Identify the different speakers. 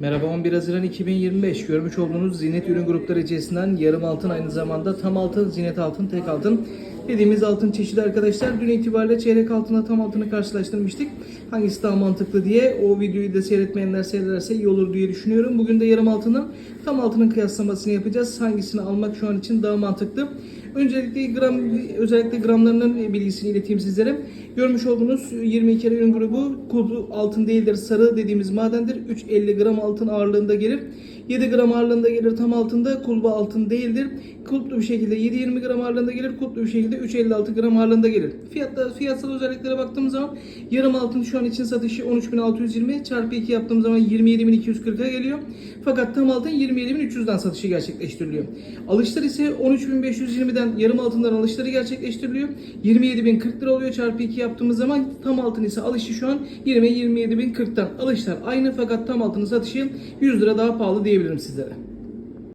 Speaker 1: Merhaba, 11 Haziran 2025 görmüş olduğunuz ziynet ürün grupları içerisinden yarım altın, aynı zamanda tam altın, ziynet altın, tek altın dediğimiz altın çeşidi arkadaşlar. Dün itibariyle çeyrek altına tam altını karşılaştırmıştık. Hangisi daha mantıklı diye, o videoyu da seyretmeyenler seyrederse iyi olur diye düşünüyorum. Bugün de yarım altının tam altının kıyaslamasını yapacağız. Hangisini almak şu an için daha mantıklı? Özellikle gramlarının bilgisini ileteyim sizlere. Görmüş olduğunuz 22 ürün grubu kodu altın değildir, sarı dediğimiz madendir. 350 gram altın ağırlığında gelir. 7 gram ağırlığında gelir tam altında, kulbu altın değildir. Kulplu bir şekilde 7-20 gram ağırlığında gelir, kulplu bir şekilde 356 gram ağırlığında gelir. Fiyatsal özelliklere baktığımız zaman yarım altın şu an için satışı 13.620 çarpı 2 yaptığımız zaman 27.240'a geliyor. Fakat tam altın 27.300'den satışı gerçekleştiriliyor. Alışlar ise 13.520'den yarım altından alışları gerçekleştiriliyor. 27.040 lira oluyor çarpı 2 yaptığımız zaman, tam altın ise alışı şu an 27.040'tan. Alışlar aynı fakat tam altının satışı 100 lira daha pahalı diyebilirim sizlere.